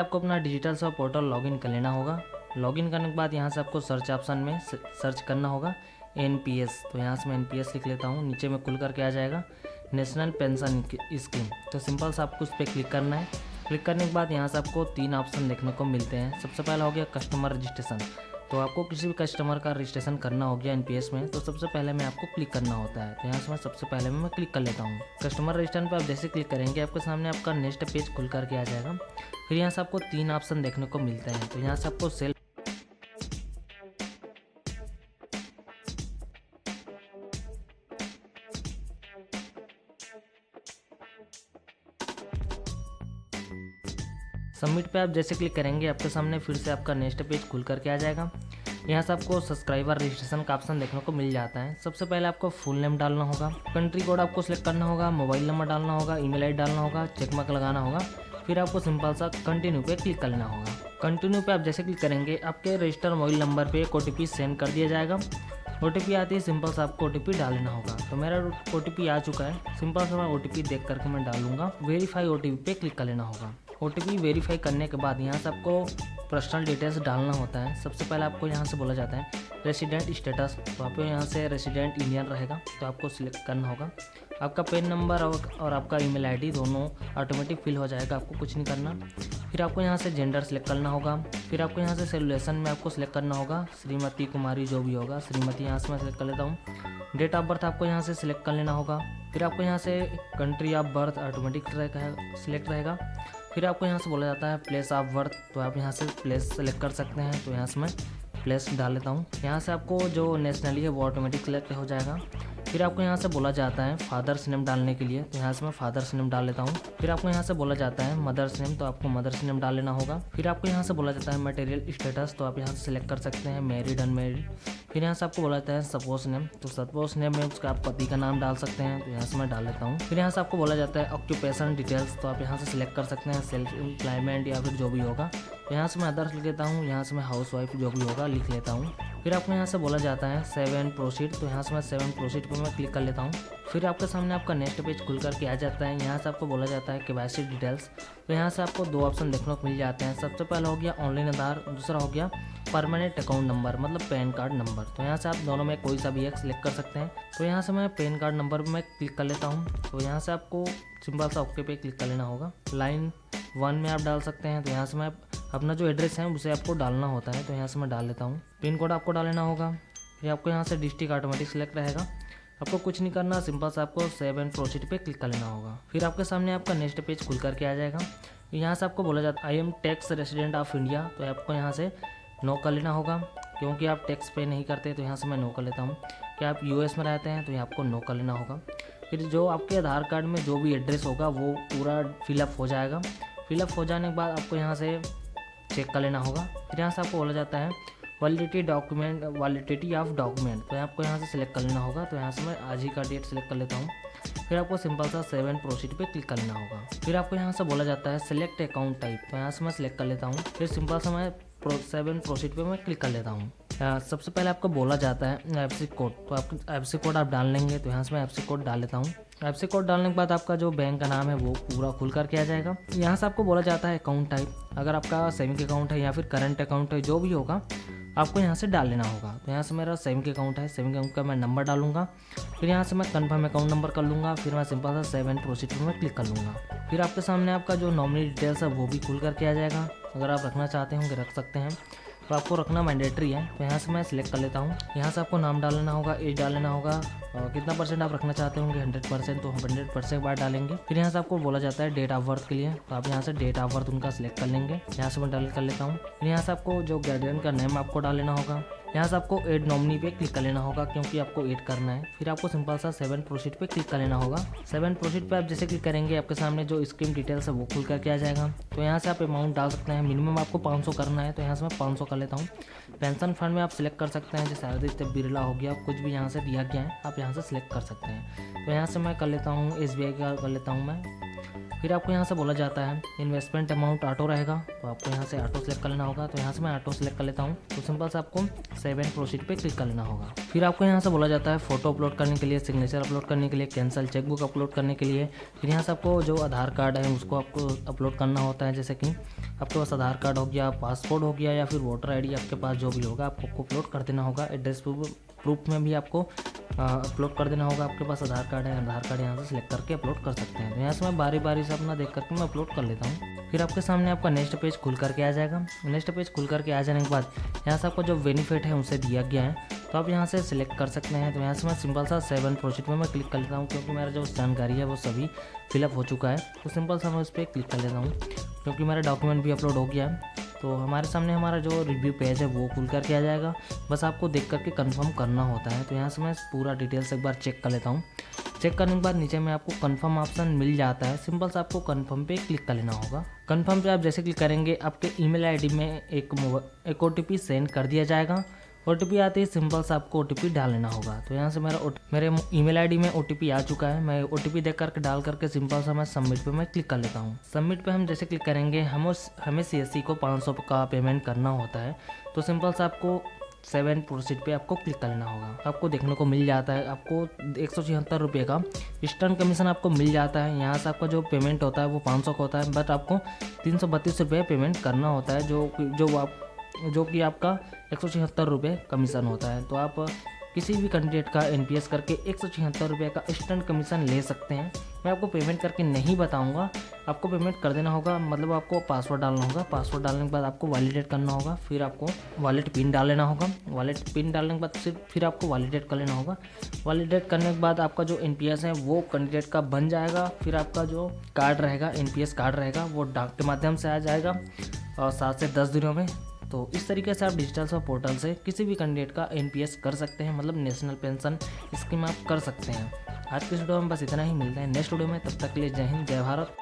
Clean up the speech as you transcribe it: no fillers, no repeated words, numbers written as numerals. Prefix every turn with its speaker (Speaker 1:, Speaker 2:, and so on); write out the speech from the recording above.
Speaker 1: आपको अपना डिजिटल सा पोर्टल लॉगिन कर लेना होगा। लॉगिन करने के बाद यहाँ से आपको सर्च ऑप्शन में सर्च करना होगा एनपीएस। तो यहाँ से मैं एनपीएस लिख लेता हूँ। नीचे में खुल करके आ जाएगा नेशनल पेंशन स्कीम। तो सिंपल सा आपको उस पर क्लिक करना है। क्लिक करने के बाद यहाँ से आपको 3 ऑप्शन देखने को मिलते हैं। सबसे पहला हो गया कस्टमर रजिस्ट्रेशन। तो आपको किसी भी कस्टमर का रजिस्ट्रेशन करना हो गया एनपीएस में, तो सबसे पहले में आपको क्लिक करना होता है। तो यहाँ से मैं सबसे पहले में मैं क्लिक कर लेता हूँ। कस्टमर रजिस्ट्रेशन पर आप जैसे क्लिक करेंगे आपके सामने आपका नेक्स्ट पेज खुल करके आ जाएगा। फिर यहाँ से आपको 3 ऑप्शन देखने को मिलते हैं। तो यहाँ से आपको सेल्फ सबमिट पे आप जैसे क्लिक करेंगे आपके सामने फिर से आपका नेक्स्ट पेज खुल करके आ जाएगा। यहाँ से आपको सब्सक्राइबर रजिस्ट्रेशन का ऑप्शन देखने को मिल जाता है। सबसे पहले आपको फुल नेम डालना होगा, कंट्री कोड आपको सिलेक्ट करना होगा, मोबाइल नंबर डालना होगा, ईमेल आईडी डालना होगा, चेक मार्क लगाना होगा। फिर आपको सिंपल सा कंटिन्यू पे क्लिक करना होगा। कंटिन्यू पे आप जैसे क्लिक करेंगे आपके रजिस्टर मोबाइल नंबर पे एक OTP सेंड कर दिया जाएगा। OTP आती है, सिंपल सा आपको OTP डाल लेना होगा। तो मेरा OTP आ चुका है। सिंपल सा मैं OTP देख करके मैं डालूंगा। वेरीफाई OTP पे क्लिक कर लेना होगा। OTP वेरीफाई करने के बाद यहाँ से आपको पर्सनल डिटेल्स डालना होता है। सबसे पहले आपको यहाँ से बोला जाता है रेसिडेंट स्टेटस। तो आपको यहाँ से रेसिडेंट इंडियन रहेगा, तो आपको सिलेक्ट करना होगा। आपका पेन नंबर और आपका ईमेल आईडी दोनों ऑटोमेटिक फिल हो जाएगा, आपको कुछ नहीं करना। फिर आपको यहाँ से जेंडर सेलेक्ट करना होगा। फिर आपको यहाँ से सेलुलेशन में आपको सिलेक्ट करना होगा श्रीमती, कुमारी, जो भी होगा। श्रीमती यहाँ से मैं सिलेक्ट कर लेता हूँ। डेट ऑफ बर्थ आपको यहाँ से सिलेक्ट कर लेना होगा। फिर आपको यहाँ से country of birth automatic select रहेगा। फिर आपको यहाँ से बोला जाता है प्लेस ऑफ बर्थ। तो आप यहाँ से प्लेस सेलेक्ट कर सकते हैं। तो यहाँ से मैं प्लेस डाल लेता हूँ। यहाँ से आपको जो नेशनली है वो ऑटोमेटिक सेलेक्ट हो जाएगा। फिर आपको यहाँ से बोला जाता है फादर्स नेम डालने के लिए। तो यहाँ से मैं फादर्स नेम डाल लेता हूँ। फिर आपको यहाँ से बोला जाता है मदर्स नेम। तो आपको मदर्स नेम डाल लेना होगा। फिर आपको यहाँ से बोला जाता है मटेरियल स्टेटस। तो आप यहाँ से सिलेक्ट कर सकते हैं मैरिड, अनमैरिड। फिर यहाँ से आपको बोला जाता है सपोज नेम। तो सपोज नेम में उसका आप पति का नाम डाल सकते हैं। तो यहाँ से मैं डाल लेता हूँ। फिर यहाँ से आपको बोला जाता है ऑक्यूपेशन डिटेल्स। तो आप यहाँ से सिलेक्ट कर सकते हैं सेल्फ एम्प्लॉयमेंट या फिर जो भी होगा। यहाँ से मैं अदर्स लिख लेता हूँ। यहाँ से मैं हाउस वाइफ जो भी होगा लिख लेता हूँ। फिर आपको यहाँ से बोला जाता है सेव एंड प्रोसीड। तो यहाँ से मैं सेव एंड प्रोसीड पर मैं क्लिक कर लेता हूँ। फिर आपके सामने आपका नेक्स्ट पेज खुल करके आ जाता है। यहाँ से आपको बोला जाता है केवाईसी डिटेल्स। तो यहाँ से आपको 2 ऑप्शन देखने को मिल जाते हैं। सबसे पहला हो गया ऑनलाइन आधार, दूसरा हो गया परमानेंट अकाउंट नंबर, मतलब पैन कार्ड नंबर। तो यहाँ से आप दोनों में कोई सा भी एक सिलेक्ट कर सकते हैं। तो यहाँ से मैं पैन कार्ड नंबर पर मैं क्लिक कर लेता हूँ। तो यहाँ से आपको सिंपल सा ओके पे क्लिक कर लेना होगा। लाइन 1 में आप डाल सकते हैं। तो यहाँ से मैं अपना जो एड्रेस है उसे आपको डालना होता है। तो यहाँ से मैं डाल लेता हूँ। पिन कोड आपको डालना होगा। फिर आपको यहाँ से डिस्ट्रिक्ट ऑटोमेटिक सिलेक्ट रहेगा। आपको कुछ नहीं करना, सिंपल से आपको सेव एंड प्रोसीड पे क्लिक कर लेना होगा। फिर आपके सामने आपका नेक्स्ट पेज खुल करके आ जाएगा। यहाँ से आपको बोला जाता है I am tax resident of India. तो आपको यहाँ से नो कर लेना होगा, क्योंकि आप टैक्स पे नहीं करते। तो यहाँ से मैं नो कर लेता हूँ। क्या आप US में रहते हैं तो यहाँ आपको नो कर लेना होगा। फिर जो आपके आधार कार्ड में जो भी एड्रेस होगा वो पूरा फिलअप हो जाएगा। फिलअप हो जाने के बाद आपको यहाँ से चेक कर लेना होगा। फिर यहाँ से आपको बोला जाता है वैलिडिटी ऑफ डॉक्यूमेंट। तो आपको यहाँ से सिलेक्ट कर लेना होगा। तो यहाँ से मैं आज ही का डेट सिलेक्ट कर लेता हूँ। फिर आपको सिंपल सा सेव एंड प्रोसीड पे क्लिक कर लेना होगा। फिर आपको यहाँ से बोला जाता है सिलेक्ट अकाउंट टाइप। तो यहाँ से मैं सिलेक्ट कर लेता हूँ। फिर सिंपल सा मैं सेव एंड प्रोसीड पे मैं क्लिक कर लेता हूँ। सबसे पहले आपको बोला जाता है IFSC कोड। तो आपको IFSC कोड आप डाल लेंगे। तो यहाँ से मैं IFSC कोड डाल लेता हूँ। IFSC कोड डालने के बाद आपका जो बैंक का नाम है वो पूरा खुल करके आ जाएगा। यहाँ से आपको बोला जाता है अकाउंट टाइप। अगर आपका सेविंग अकाउंट है या फिर करंट अकाउंट है, जो भी होगा आपको यहाँ से डाल लेना होगा। तो यहाँ से मेरा सेविंग अकाउंट है, सेविंग अकाउंट का मैं नंबर डालूंगा। फिर यहाँ से मैं कन्फर्म अकाउंट नंबर कर लूँगा। फिर मैं सिंपल सा सेव एंड प्रोसीड पर मैं क्लिक कर लूँगा। फिर आपके सामने आपका जो नॉमिनी डिटेल्स है वो भी खुल करके आ जाएगा। अगर आप रखना चाहते होंगे रख सकते हैं। तो आपको रखना मैंडेटरी है। तो यहाँ से मैं सिलेक्ट कर लेता हूँ। यहाँ से आपको नाम डाल लेना होगा, एज डाल लेना होगा, और कितना परसेंट आप रखना चाहते होंगे 100%। तो 100% बाद डालेंगे। फिर यहाँ से आपको बोला जाता है डेट ऑफ बर्थ के लिए। तो आप यहाँ से डेट ऑफ बर्थ उनका सिलेक्ट कर लेंगे। यहाँ से मैं डाल कर लेता हूँ। फिर यहाँ से आपको जो गार्डियन का नेम आपको डाल लेना होगा। यहाँ से आपको ऐड नॉमिनी पे क्लिक कर लेना होगा, क्योंकि आपको ऐड करना है। फिर आपको सिंपल सा सेव एंड प्रोसीड पे क्लिक कर लेना होगा। सेव एंड प्रोसीड पे आप जैसे क्लिक करेंगे आपके सामने जो स्कीम डिटेल्स है वो खुल करके आ जाएगा। तो यहाँ से आप अमाउंट डाल सकते हैं। मिनिमम आपको 500 करना है। तो यहाँ से मैं 500 कर लेता हूँ। पेंशन फंड में आप सिलेक्ट कर सकते हैं, जैसे आदित्य बिरला हो गया, कुछ भी यहाँ से दिया गया है आप यहाँ से सिलेक्ट कर सकते हैं। तो यहाँ से मैं कर लेता हूँ SBI का कर लेता हूँ मैं। फिर आपको यहाँ से बोला जाता है इन्वेस्टमेंट अमाउंट ऑटो रहेगा, तो आपको यहाँ से ऑटो सेलेक्ट कर लेना होगा। तो यहाँ से मैं ऑटो सेलेक्ट कर लेता हूँ। तो सिंपल से आपको सेव एंड प्रोसीड पे क्लिक कर लेना होगा। फिर आपको यहाँ से बोला जाता है फोटो अपलोड करने के लिए, सिग्नेचर अपलोड करने के लिए, कैंसल चेकबुक अपलोड करने के लिए। फिर यहाँ से आपको जो आधार कार्ड है उसको आपको अपलोड करना होता है। जैसे कि आपके पास आधार कार्ड हो गया, पासपोर्ट हो गया या फिर वोटर ID आपके पास जो भी होगा आपको अपलोड कर देना होगा। एड्रेस प्रूफ में भी आपको अपलोड कर देना होगा। आपके पास आधार कार्ड है, आधार कार्ड यहाँ से सिलेक्ट करके अपलोड कर सकते हैं। तो यहाँ से मैं बारी बारी से अपना देख करके मैं अपलोड कर लेता हूँ। फिर आपके सामने आपका नेक्स्ट पेज खुल करके आ जाएगा। नेक्स्ट पेज खुल करके आ जाने के बाद यहाँ से आपको जो बेनिफिट है उसे दिया गया है, तो आप यहाँ से सिलेक्ट कर सकते हैं। तो यहाँ से मैं सिंपल सा सेव एंड प्रोसीड में मैं क्लिक कर लेता हूँ, क्योंकि मेरा जो जानकारी है वो सभी फिलअप हो चुका है। तो सिंपल सा मैं उस पर क्लिक कर लेता हूँ, क्योंकि मेरा डॉक्यूमेंट भी अपलोड हो गया है। तो हमारे सामने हमारा जो रिव्यू पेज है वो खुल करके आ जाएगा। बस आपको देख करके कंफर्म करना होता है। तो यहाँ से मैं पूरा डिटेल्स एक बार चेक कर लेता हूँ। चेक करने के बाद नीचे में आपको कंफर्म ऑप्शन मिल जाता है। सिंपल से आपको कंफर्म पे क्लिक कर लेना होगा। कंफर्म पे आप जैसे क्लिक करेंगे आपके ईमेल ID में एक OTP सेंड कर दिया जाएगा। OTP आते ही सिंपल से आपको OTP डाल लेना होगा। तो यहाँ से मेरे ईमेल ID में OTP आ चुका है। मैं OTP देख करके डाल करके सिंपल सा मैं सबमिट पे मैं क्लिक कर लेता हूँ। सबमिट पे हम जैसे क्लिक करेंगे हमें CSC को 500 का पेमेंट करना होता है। तो सिंपल सा आपको सेव एंड प्रोसीड पे आपको क्लिक कर लेना होगा। आपको देखने को मिल जाता है आपको 176 रुपये का स्टैंड कमीशन आपको मिल जाता है। यहाँ से आपका जो पेमेंट होता है वो 500 का होता है, बट आपको 332 रुपये पेमेंट करना होता है, जो कि आपका 176 रुपये कमीशन होता है। तो आप किसी भी कैंडिडेट का NPS करके 176 रुपये का इंस्टेंट कमीशन ले सकते हैं। मैं आपको पेमेंट करके नहीं बताऊंगा, आपको पेमेंट कर देना होगा। मतलब आपको पासवर्ड डालना होगा। पासवर्ड डालने के बाद आपको वैलिडेट करना होगा। फिर आपको वॉलेट पिन डाल लेना होगा। वॉलेट पिन डालने के बाद फिर आपको वैलिडेट कर लेना होगा। वैलिडेट करने के बाद आपका जो NPS है वो कैंडिडेट का बन जाएगा। फिर आपका जो कार्ड रहेगा NPS कार्ड रहेगा वो डाक के माध्यम से आ जाएगा और 7 से 10 दिनों में। तो इस तरीके से आप डिजिटल स्वा पोर्टल से किसी भी कैंडिडेट का NPS कर सकते हैं, मतलब नेशनल पेंशन स्कीम आप कर सकते हैं। आज की वीडियो में बस इतना ही। मिलते हैं नेक्स्ट वीडियो में, तब तक के लिए जय हिंद जय भारत।